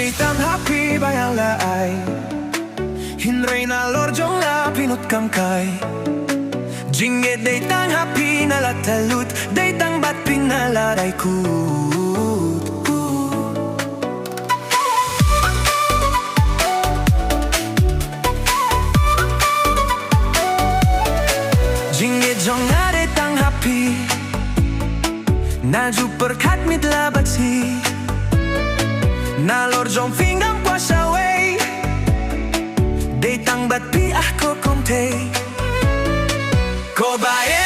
Dei Tang Maphi bayang laay Hinray na lorjong na pinut kamkay Jinge Dei Tang Maphi na latalut Dei Tang bat pinalaray kut Jinge jong na Dei Tang Maphi na juper kat midlabat si na lorjong fingam kwa shaway Dei Tang bat pi ah ko kumte Kobaieit